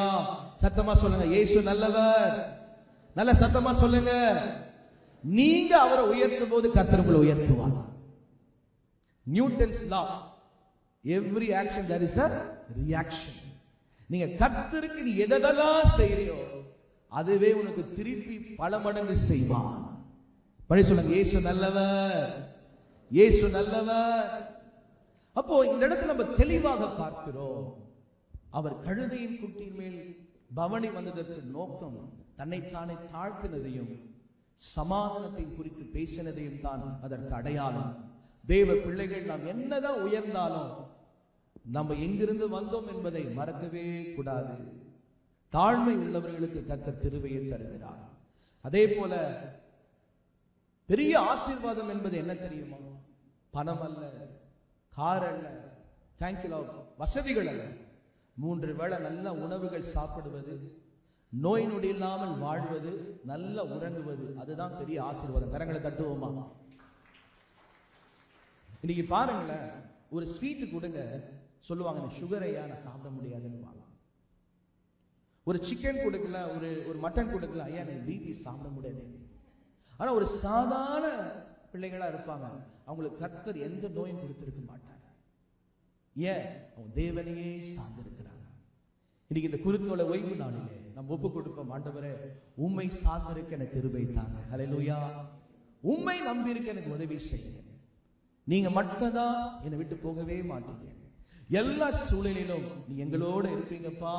சத்தமா சொல்லுங்க, இயேசு நல்லவர். நல்ல சத்தமா சொல்லுங்க. நீங்க அவரை உயர்த்தும் போது கர்த்தர் உங்களை உயர்த்துவார். Newton's law, every action there is a reaction. நீங்க கர்த்தருக்கு நீ எதெல்லாம் செய்றியோ அதுவே உனக்கு திருப்பி பல மடங்கு செய்வார். படி சொல்லுங்க, இயேசு நல்லவர், இயேசு நல்லவர். அப்போ இந்த இடத்துல நம்ம தெளிவாக பார்க்கிறோம், அவர் கழுதையின் குட்டியின் மேல் பவனி வந்ததற்கு நோக்கம் தன்னைத்தானே தாழ்த்தினதையும் சமாதானத்தை குறித்து பேசினதையும் தான் அதற்கு அடையாளம். தேவ பிள்ளைகள் நாம் என்னதான் உயர்ந்தாலும் நம்ம எங்கிருந்து வந்தோம் என்பதை மறக்கவே கூடாது. தாழ்மை உள்ளவர்களுக்கு கர்த்தர் கிருபையை தருகிறார். அதே போல பெரிய ஆசீர்வாதம் என்பது என்ன தெரியுமா? பணம் அல்ல, கார் அல்ல, தேங்க்யூ வசதிகள் அல்ல, 3 வேளை நல்ல உணவுகள் சாப்பிடுவது, நோய் நொடி இல்லாமல் வாழ்வது, நல்ல உறங்குவது, அதுதான் பெரிய ஆசீர்வாதம். கரங்களை தட்டுவோமா? இன்னைக்கு பாருங்களேன், ஒரு ஸ்வீட் கொடுங்க, சொல்லுவாங்க சுகரையா நான் சாப்பிட முடியாதுன்னு. ஒரு சிக்கன் கொடுக்கல, ஒரு மட்டன் கொடுக்கல, ஐயா எனக்கு பிபி சாப்பிட முடியாது. ஆனா ஒரு சாதாரண பிள்ளைகளா இருப்பாங்க, அவங்களுக்கு கர்த்தர் எந்த நோயும் கொடுத்திருக்க மாட்டாங்க. ஏன்? அவங்க தேவனையே சார்ந்திருக்கிறாங்க. இன்னைக்கு இந்த குருத்தோலை ஓய்வு நாளிலே நம்ம ஒப்பு கொடுப்போம், ஆண்டவரே உம்மை சார்ந்திருக்க எனக்கு கிருபை தாங்க. ஹல்லேலூயா. உம்மை நம்பி இருக்க எனக்கு உதவி செய்யுங்க. நீங்க மட்டும்தான் என்னை விட்டு போகவே மாட்டீங்க. எல்லா சூழலிலும் நீ எங்களோட இருப்பீங்கப்பா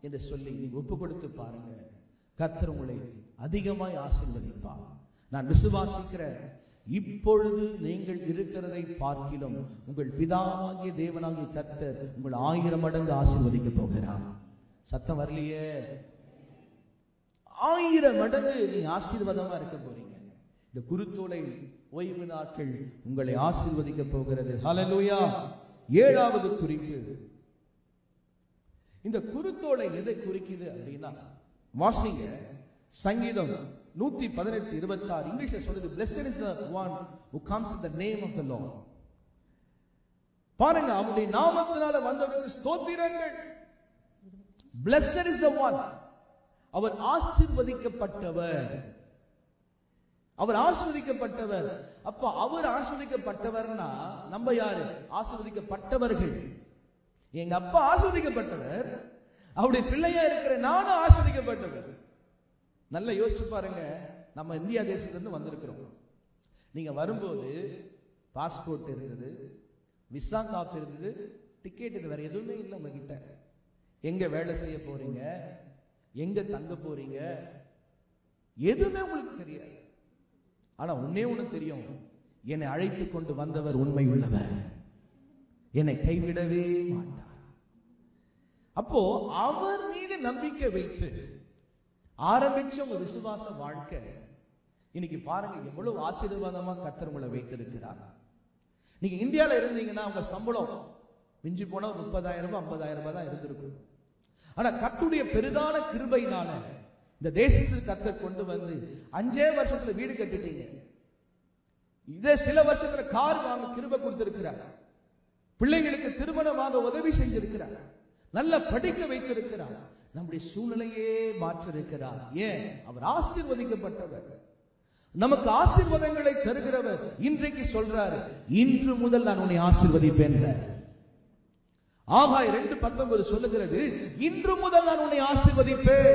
என்று சொல்லி நீங்க ஒப்பு கொடுத்து பாருங்க. கர்த்தர் உங்களை அதிகமாய் ஆசீர்வதிப்பார். நான் விசுவாசிக்கிறேன், இப்பொழுது நீங்கள் இருக்கிறதை பார்க்கிலும் உங்கள் பிதாவாகிய தேவனாகிய கர்த்தர் உங்கள் 1000 மடங்கு ஆசீர்வதிக்க போகிறார். சத்தம் வரலையே? 1000 மடங்கு நீ ஆசீர்வாதமா இருக்க போறீங்க. இந்த குருத்தோலை ஓய்வு நாட்கள் உங்களை ஆசீர்வதிக்க போகிறது. ஹல்லேலூயா. 7வது குறிப்பு, இந்த குருத்தோலை எதை குறிக்குது அப்படின்னா, வாசிங்க சங்கீதம் 118:26. இங்கிலீஷ்ல சொல்லுது, blessed is the one who comes in the name of the Lord. பாருங்க, அவருடைய நாமத்தினால வந்தவருக்கு ஸ்தோத்திரங்கள். blessed is the one, அவர் ஆசீர்வதிக்கப்பட்டவர். அவர் ஆசீர்வதிக்கப்பட்டவர். அப்ப அவர் ஆசீர்வதிக்கப்பட்டவர்னா நம்ம யாரு? ஆசீர்வதிக்கப்பட்டவர்கள். எங்க அப்பா ஆசீர்வதிக்கப்பட்டவர், அவருடைய பிள்ளையா இருக்கிற நானும் ஆசீர்வதிக்கப்பட்டவர். நல்லா யோசிச்சு பாருங்க, நம்ம இந்தியா தேசத்திலிருந்து வந்திருக்கிறோம். நீங்க வரும்போது பாஸ்போர்ட் இருந்தது, விசா காப்பி இருந்தது, டிக்கெட், இது வேற எதுவுமே இல்லை உங்ககிட்ட. எங்க வேலை செய்ய போறீங்க, எங்க தங்க போறீங்க, எதுவுமே உங்களுக்கு தெரியாது. ஆனா ஒன்னே ஒண்ணு தெரியும், என்னை அழைத்து கொண்டு வந்தவர் உண்மை உள்ளவர், என்னை கைவிடவே மாட்டார். அப்போ அவர் மீது நம்பிக்கை வைத்து ஆரம்பிச்ச உங்க விசுவாச வாழ்க்கை இன்னைக்கு பாருங்க எவ்வளவு ஆசீர்வாதமா கர்த்தர் உங்களை வைத்திருக்கிறார். நீங்க இந்தியால இருந்தீங்கன்னா உங்க சம்பளம் மிஞ்சி போனா 30,000 ரூபாய் 50,000 ரூபாய் தான் இருந்திருக்கும். ஆனா கர்த்தருடைய பெரிதான கிருபையினால இந்த தேசத்துக்கு கர்த்தர் கொண்டு வந்து 5 வருஷத்துல வீடு கட்டிட்டீங்க. இதே சில வருஷத்துல கார் வாங்க கிருபை கொடுத்திருக்கிறார். பிள்ளைகளுக்கு திருமணமாக உதவி செஞ்சிருக்கிறார். நல்ல படிக்க வைத்திருக்கிறார். நம்முடைய சூழ்நிலையே மாற்றிருக்கிறார். ஏன்? அவர் ஆசீர்வதிக்கப்பட்டவர். நமக்கு ஆசீர்வாதங்களை தருகிறவர். இன்றைக்கு சொல்றாரு, இன்று முதல் நான் உன்னை ஆசீர்வதிப்பேன். ஆகாய் 2:19 சொல்லுகிறது, இன்று முதல் நான் உன்னை ஆசீர்வதிப்பேன்.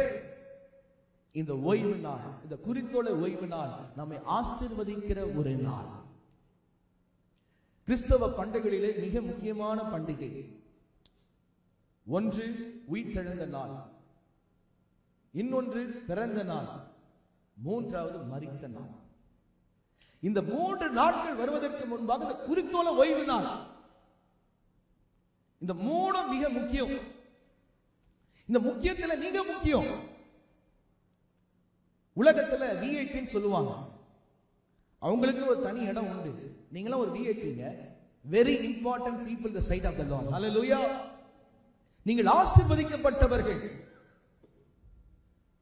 இந்த ஓய்வு நாள், இந்த குறித்தோட ஓய்வு நாள் நம்மை ஆசீர்வதிக்கிற ஒரு நாள். கிறிஸ்தவ பண்டிகைகளிலே மிக முக்கியமான பண்டிகை. ஒன்று உயிர்த்தெழுந்த நாள், இன்னொன்று பிறந்த நாள், மூன்றாவது மரித்த நாள். இந்த 3 நாட்கள் வருவதற்கு முன்பாக இந்த குறித்தோல ஓய்வு நாள், இந்த 3 மிக முக்கியம். இந்த முக்கியத்துல நீங்க முக்கியம். உலகத்துல விஐபின்னு சொல்லுவாங்க, அவங்களுக்கு ஒரு தனி இடம் உண்டு. நீங்களும் ஒரு விஐபிங்க, very important people the sight of the lord. Hallelujah. நீங்கள் ஆசீர்வதிக்கப்பட்டவர்கள்.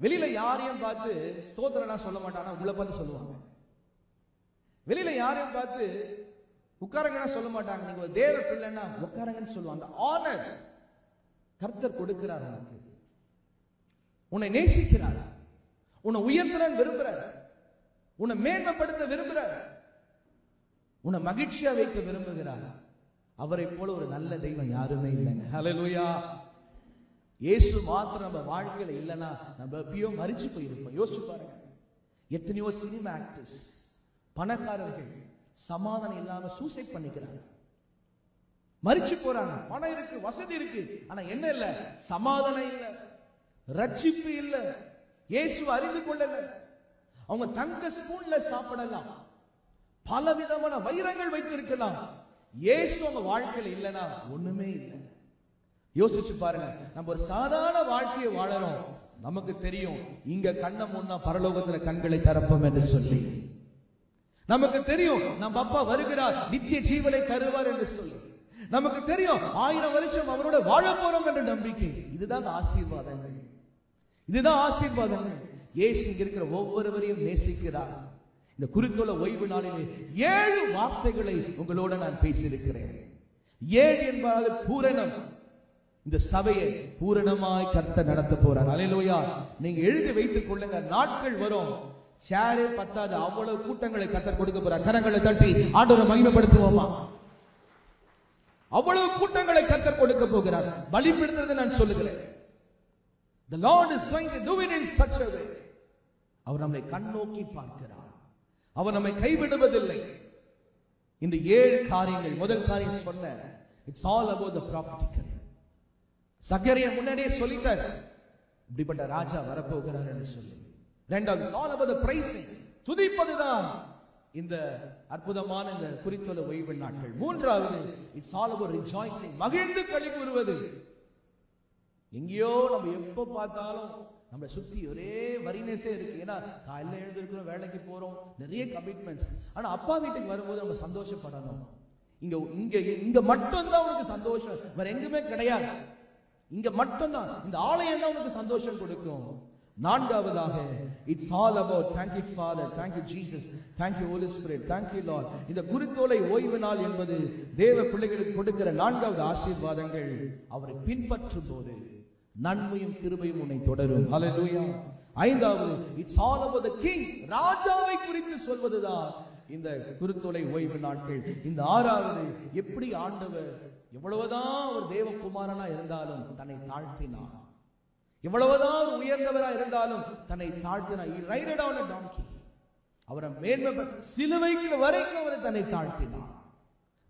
வெளியில யாரையும் பார்த்து ஸ்தோத்திரம்லாம் சொல்ல மாட்டாங்க, உங்களை பார்த்து சொல்லுவாங்க. வெளியில யாரையும் பார்த்து உட்காரங்கன்னா சொல்ல மாட்டாங்க, நீங்க ஒரு தேவ பிள்ளைன்னா உட்காரங்கன்னு சொல்லுவாங்க. அந்த ஆனர் கர்த்தர் கொடுக்கிறார். உனக்கு, உன்னை நேசிக்கிறார், உன்னை உயர்த்தலான்னு விரும்புறார், உன்னை மேன்மைப்படுத்த விரும்புறார், உன்னை மகிழ்ச்சியா வைக்க விரும்புகிறார். அவரை போல ஒரு நல்ல தெய்வம் யாருமே இல்லைங்க. ஹல்லேலூயா. இயேசு மாத்திரம் நம்ம வாழ்க்கையில இல்லைன்னா நம்ம எப்பயோ மரிச்சு போயிருப்போம். யோசிச்சு பாருங்க, எத்தனையோ சினிமா ஆக்டர்ஸ், பணக்காரர்கள் சமாதானம் இல்லாம சூசைட் பண்ணிக்கிறாங்க, மரிச்சு போறாங்க. பணம் இருக்கு, வசதி இருக்கு, ஆனா என்ன இல்ல? சமாதானம் இல்ல, ரட்சிப்பு இல்ல, இயேசு அறிந்து கொள்ளல. அவங்க தங்க ஸ்பூன்ல சாப்பிடலாம், பல விதமான வைரங்கள் வைத்திருக்கலாம், இயேசு அவங்க வாழ்க்கையில இல்லைன்னா ஒண்ணுமே இல்லை. யோசிச்சு பாருங்க, நம்ம ஒரு சாதாரண வாழ்க்கையை வாழறோம், நமக்கு தெரியும் இங்க கண்ண முன்னா பரலோகத்துல கண்களை திறப்போம் என்று சொல்லி, நமக்கு தெரியும் நம்ம அப்பா வருகிறார், நித்திய ஜீவனை தருவார் என்று சொல்லி, நமக்கு தெரியும் 1000 வருஷம் அவரோட வாழ போறோம் என்ற நம்பிக்கை. இதுதான் ஆசீர்வாதங்கள், இதுதான் ஆசீர்வாதங்கள். இயேசு இங்க இருக்கிற ஒவ்வொருவரையும் நேசிக்கிறார். இந்த குறித்தோல ஓய்வு நாளிலே 7 வார்த்தைகளை உங்களோட நான் பேசியிருக்கிறேன். 7 என்பது பூரணம். இந்த சபையை பூரணமாய் கர்த்தர் நடத்த போறார். அல்லேலூயா. நீங்க எழுதி வைத்துக் கொள்ளுங்க, நாட்கள் வரும், சேரே பத்தாது, அவ்வளவு கூட்டங்களை கர்த்தர் கொடுக்க போறார். கரங்களை தட்டி ஆண்டவரை மகிமைப்படுத்துவோமா? அவ்வளவு கூட்டங்களை கர்த்தர் கொடுக்க போகிறார். பலிபீடத்தை நான் சொல்லுகிறேன், the Lord is going to do it in such a way. அவர் நம்மை கண்ணோக்கி பார்க்கிறார். அவர் நம்மை கைவிடுவதில்லை. இந்த 7 காரியங்கள், முதல் காரியம் சொன்ன, it's all about the prophetical. சகரியா முன்னாடியே சொல்லிட்டார், இப்படிப்பட்ட ராஜா வரப்போகிறார் என்று சொல்லி. இரண்டாவது, it's all about the praising, துதிப்பதுதான் இந்த அற்புதமான இந்த குறித்தொழு ஓய்வு நாட்கள். மூன்றாவது, இட்ஸ் ஆல் அபௌட் ரிஜாய்சிங், மகிழ்ந்து களி கூறுவது. எங்கேயோ நம்ம எப்ப பார்த்தாலும் நம்ம சுத்தி ஒரே வரினஸே இருக்கு. ஏன்னா காலையில எழுந்திருக்கிறோம், வேலைக்கு போறோம், நிறைய கமிட்மெண்ட்ஸ். ஆனா அப்பா வீட்டுக்கு வரும்போது நம்ம சந்தோஷப்படணும். இங்க இங்க இங்க மட்டும்தான் உனக்கு சந்தோஷம், வேற எங்குமே கிடையாது. இங்க மட்டும்தான், இந்த ஆலயம் தான் உனக்கு சந்தோஷம் கொடுக்கும். நான்காவதாக, it's all about thank you Father, thank you Jesus, thank you Holy Spirit, thank you Lord. இந்த குறித்தோலை ஓய்வு நாள் என்பது தேவ பிள்ளைகளுக்கு கொடுக்கிற நான்காவது ஆசீர்வாதங்கள். அவரை பின்பற்றும் போது நன்மையும் கிருபையும் உன்னை தொடரும். ஹல்லேலூயா. ஐந்தாவது, it's all about the king, ராஜாவை குறித்து சொல்வதுதான் இந்த குறித்தோலை ஓய்வு நாட்கள். இந்த ஆறாவது, எப்படி ஆண்டவர் எவ்வளவுதான் ஒரு தேவகுமாரனா இருந்தாலும் தன்னை தாழ்த்தினார், எவ்வளவுதான் ஒரு உயர்ந்தவரா இருந்தாலும் தன்னை தாழ்த்தினார். He rided on a donkey. அவரை மேன்மை சிலுவைக்கு வரைக்கும் அவரை தன்னை தாழ்த்தினார்.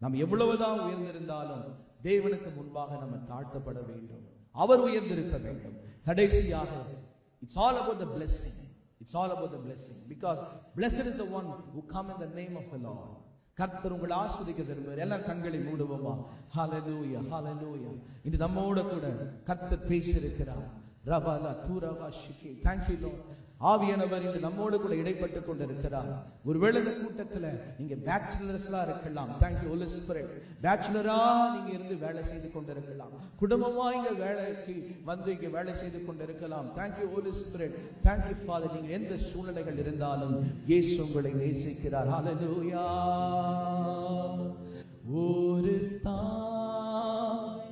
நாம் எவ்வளவுதான் உயர்ந்திருந்தாலும் தேவனுக்கு முன்பாக நம்ம தாழ்த்தப்பட வேண்டும், அவர் உயர்ந்திருக்க வேண்டும். கடைசியாக, it's all about the blessing. It's all about the blessing, because blessed is the one who come in the name of the Lord. கர்த்தர் உங்களை ஆசீர்வதிக்க விரும்புகிறார். எல்லா கண்களை மூடுவோமா? ஹல்லேலூயா, ஹல்லேலூயா. இன்று நம்மோட கூட கர்த்தர் பேசியிருக்கிறார். ரபாலா தூரவா ஷிகே. Thank you Lord. ஆவியானவர் இன்று நம்மோடு கூட இடைப்பட்டு கொண்டிருக்கிறார். ஒருவேளை இந்த கூட்டத்தில் நீங்க பேச்சுலர்ஸ்லாம் இருக்கலாம். Thank you Holy Spirit. பேச்சுலரா நீங்க இருந்து வேலை செய்து கொண்டிருக்கலாம், குடும்பமா இங்க வேலைக்கு வந்து இங்க வேலை செய்து கொண்டிருக்கலாம். Thank you Holy Spirit. Thank you Father. நீங்க எந்த சூழ்நிலைகள் இருந்தாலும் இயேசு உங்களை நேசிக்கிறார். ஹல்லேலூயா. ஒரு தாய்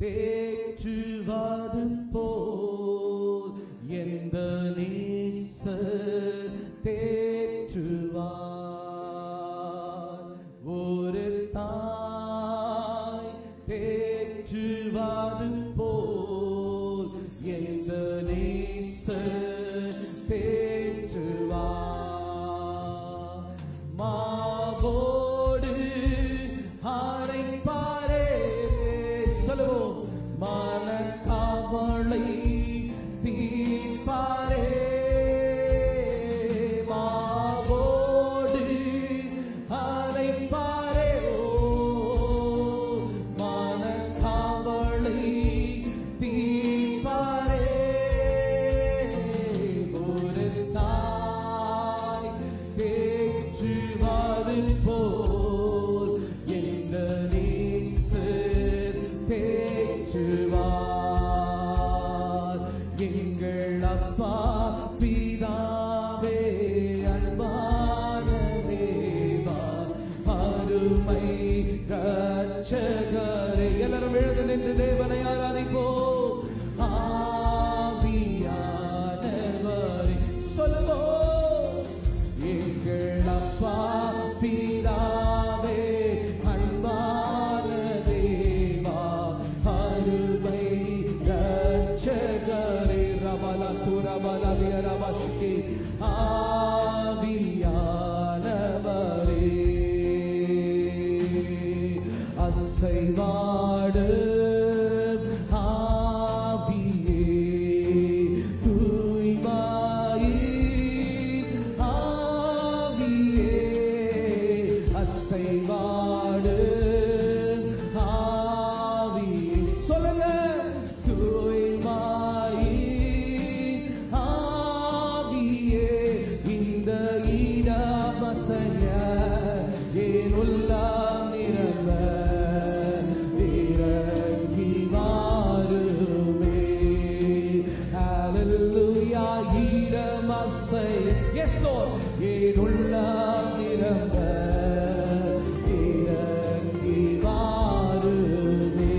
தேற்றுவது போல் எந்த நேசர் தேற்றுவார். ஒரு தாய் தேற்றுவது போல் எந்த நேசர் தேற்றுவார். மாவோடு அரைப்பாரே, சொல்லுவோம், மனக்காவலை தீர்ப்பாரே. மாவோடு அரைப்பாரே, மனக்காவலை தீர்ப்பாரே. ஒரு தாய் தேற்றுவது போல் எந்த நேசர் தேற்றுவார். எங்கள் அப்பா பிதாவே, அன்பான தேவா, அருமை இரட்சகரே. எல்லாரும் எழுந்து நின்று தேவனை ஆராதிப்போம். ஆவியானவரே, சொல்லுவோம், எங்கள் அப்பா பிதாவே, அன்பான தேவா, அருமை இரட்சகரே. ரபலா துரபலா வியரபஷ்கி. ஆவியானவரே, அசைவாடு ஆவியே, தூய்மையின் ஆவியே, அசைவாடு ஆவியே. சொல்லுங்க, தூய்மையின் ஆவியே, இந்த இடமசைய என் உள்ளம் நிரம்ப இறங்கி வாருமே. ஹல்லேலூயா. இடமசைய, எஸ் Lord, என் உள்ளம் நிரம்ப இறங்கி வாருமே.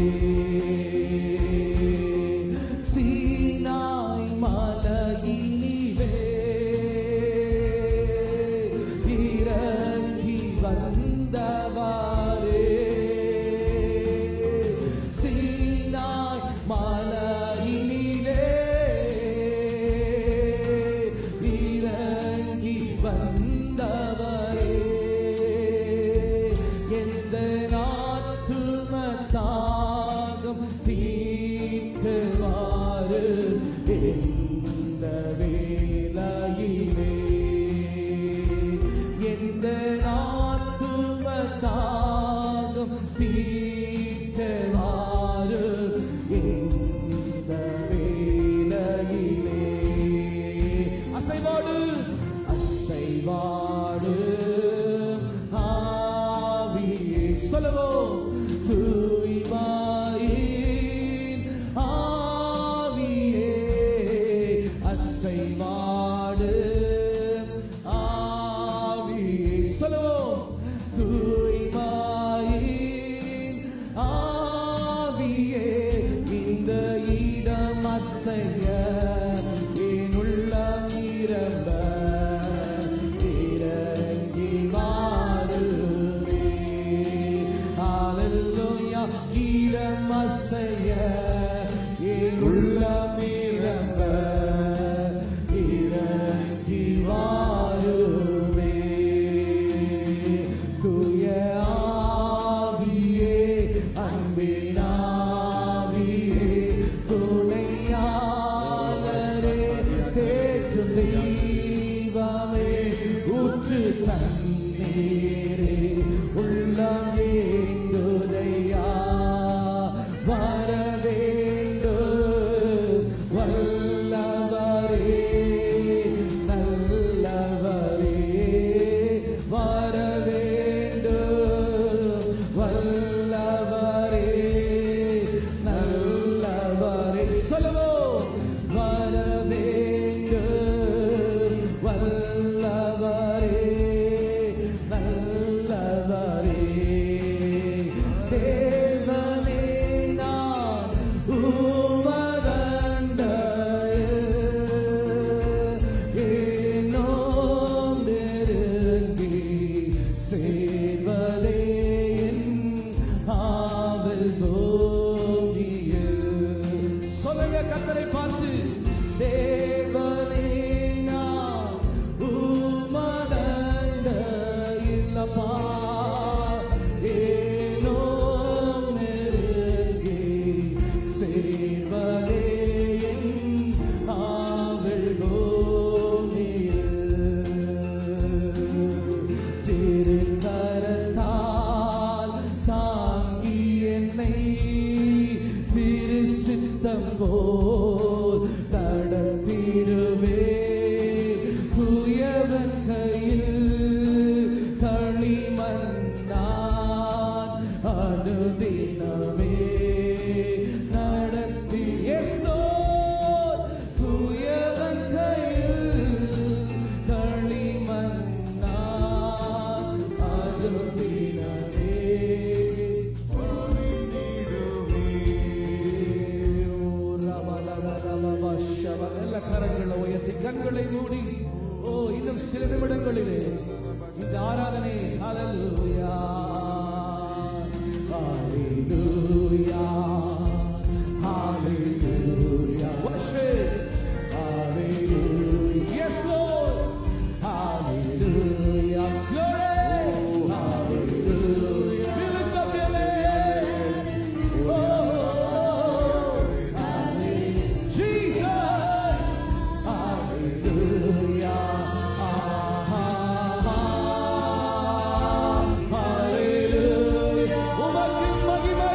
இந்த வேளையிலே எந்த ஆத்துமத்தாகம் தீர்த்தவாறு இந்த வேளையிலே அசைவாடு அசைவாடு ஆவியே சொல்லுவோம் தூய்மையின் ஆவியே அசைவாடு ஆவியே சொல்லுவோம் தூய்மையின் ஆவியே இந்த இடம் அசைய என் உள்ளம் நிரம்ப இறங்கி வாருமே ஹல்லேலூயா இடம் அசைய என் உள்ளம் நிரம்ப இறங்கி வாருமே தூய ஆவியே அன்பின் ஆவியே துணையாளரே தேற்றும் தெய்வமே ஊற்று தண்ணீரே உள்ளம் ஏங்குதையா வர வேண்டும் வல்லவரே நல்லவரே வர வேண்டும் வல்லவரே நல்லவரே சொல்லுவோம் வர வேண்டும் வல்லவரே நல்லவரே தேவனே நான் என்னோம் நெருங்கி சேர்வதே என் ஆவல் பூமியில் சொல்லுங்க கர்த்தரை பார்த்து தேவனே நான் உமதண்ட இல்லப்பா ஏனோம் நெருங்கி சேர்வதே என் ஆவல் பூமியில் திருக்கரத்தால் தாங்கி என்னை திரு சித்தம் போல் நடத்திடுவே துயவன் கையில் களிமண்ணான் அனுதினமே நடத்தி துயவன் கையில் களிமண்ணான் அனுதினமே எல்லா கரங்களை உயர்த்தி கண்களை மூடி இன்னும் சில நிமிடங்களிலே இந்த ஆராதனை ஹல்லேலூயா ஹல்லேலூயா ஹல்லேலூயா worship hallelujah yes lord hallelujah glory hallelujah we lift up your name Jesus hallelujah hallelujah உமக்கு மகிமை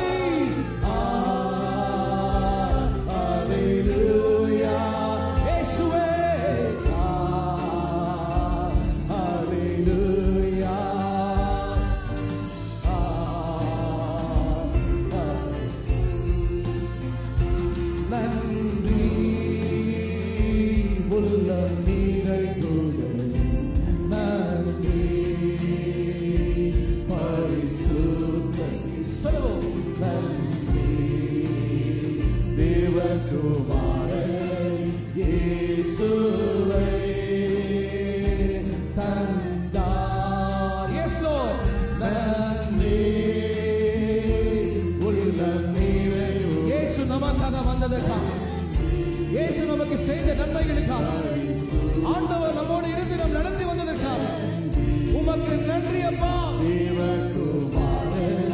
hallelujah இயேசுவே hallelujah நன்றி உள்ளம் நிறைந்துள்ளது நன்றி பரிசுத்த சொல்லுவோம் நன்றி தேவகுமாரன் இயேசுவை தந்தார் yes lord நன்றி உள்ளம் நிறைவு இயேசு நமக்காக வந்ததற்காக இயேசு நமக்கு செய்த நன்மைகளுக்காக ஆண்டவர் நம்மோடு இருந்து நாம் நடத்தி வந்ததற்காக உமக்கு நன்றி அப்பா தேவகுமாரன்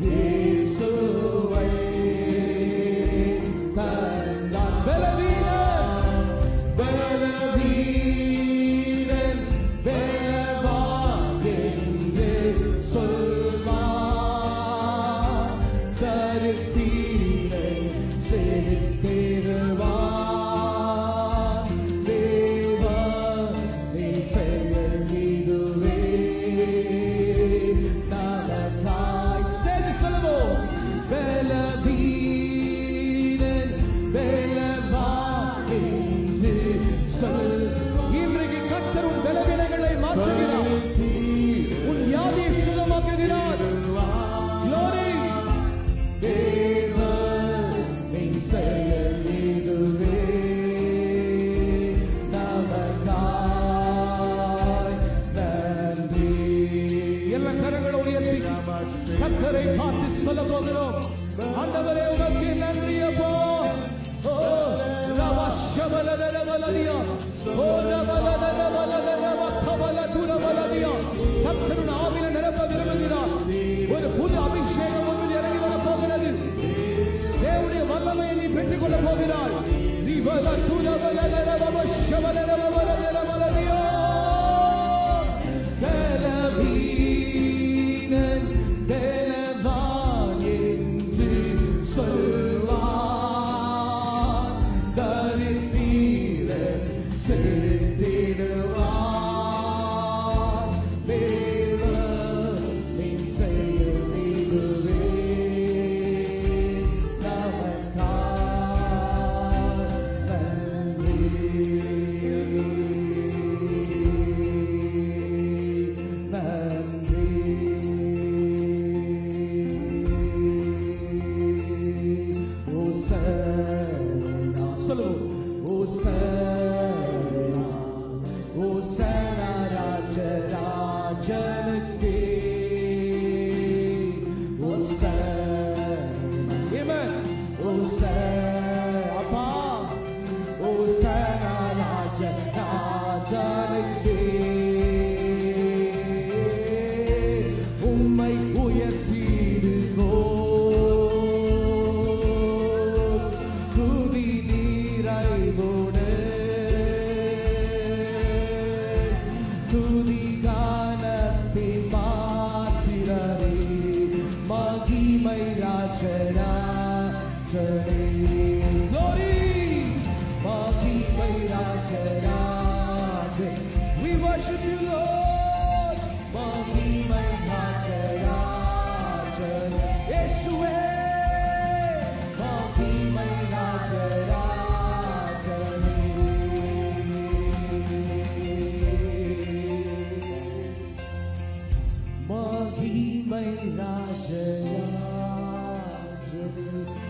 இயேசுவை தந்தார் கர்த்தருடைய ஆவியில நிரப்ப விரும்புகிறார். ஒரு புது அபிஷேகம் ஒன்று இறங்கி வர போகிறது. தேவனுடைய வல்லமையை நீ பெற்றுக் கொள்ள போகிறாய்.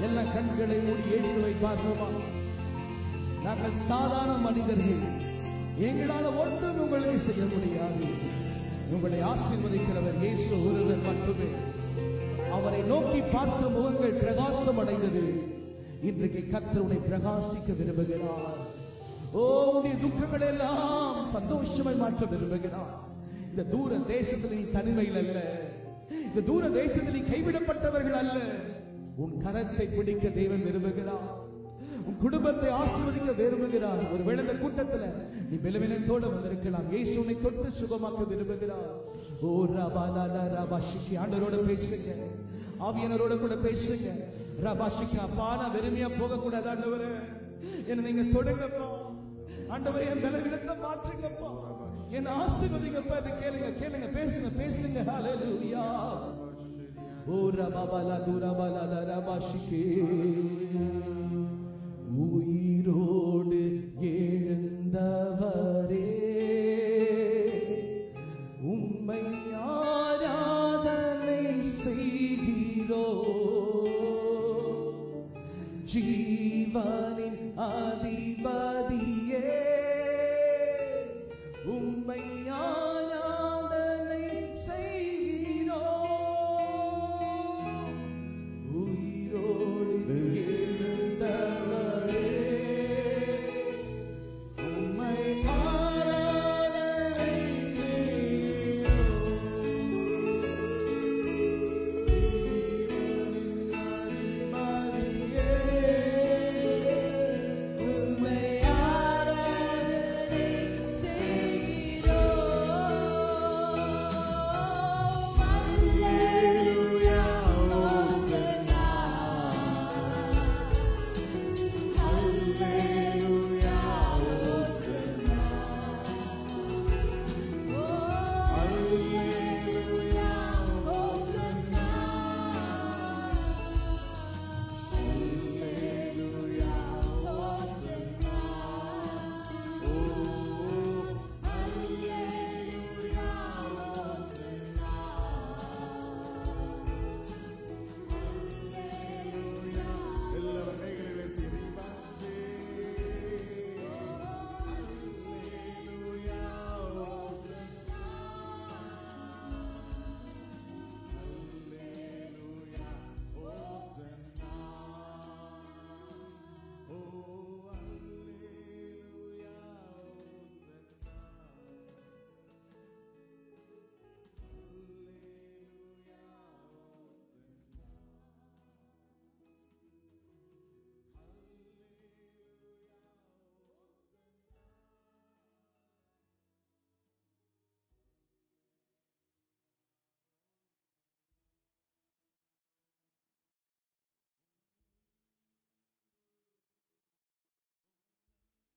எல்லா கண்களை மூடி இயேசுவை பார்ப்போமா? நாங்கள் சாதாரண மனிதர்கள், எங்களால் ஒன்றும் உங்களை செய்ய முடியாது. உங்களை ஆசீர்வதிக்கிறவர் இயேசு ஒருவர் மட்டுமே. அவரை நோக்கி பார்த்த முகங்கள் பிரகாசம் அடைந்தது. இன்றைக்கு கர்த்தர் உன்னை பிரகாசிக்க விரும்புகிறார். ஓ, உன்னுடைய துக்கங்களை எல்லாம் சந்தோஷமாய் மாற்ற விரும்புகிறார். இந்த தூர தேசத்தில் நீ தனிமையில் அல்ல. இந்த தூர தேசத்தில் நீ கைவிடப்பட்டவர்கள் அல்ல. உன் கரத்தை பிடிக்க தேவன் விரும்புகிறார். உன் குடும்பத்தை ஆசீர்வதிக்க விரும்புகிறார். ஒருவேளை இந்த கூட்டத்தில் நீ பலவீனத்தோடு வந்திருக்கலாம். இயேசு உன்னை தொட்டு சுகமாக்க விரும்புகிறார். ஓ ரபாலாலா ரபாஷிக்கு ஆண்டவரோட பேசுங்க. ஆவியானவரோட கூட பேசுங்க. ரபாஷிக்கு அப்பா, நான் வெறுமையா போக கூடாது ஆண்டவரே, என்ன நீங்க தொடுங்கப்பா. ஆண்டவரே, என் பலவீனத்தை மாற்றுங்கப்பா, என்ன ஆசீர்வதிங்கப்பா. கேளுங்க கேளுங்க, பேசுங்க பேசுங்க. ஹல்லேலூயா. ஓ ரபாலா துரபாலா ரபாஷிக்கு உயிரோடு எழுந்தவரே, உம்மை ஆராதனை செய்கிறோ. ஜீவனின் அதிபதியே, உம்மை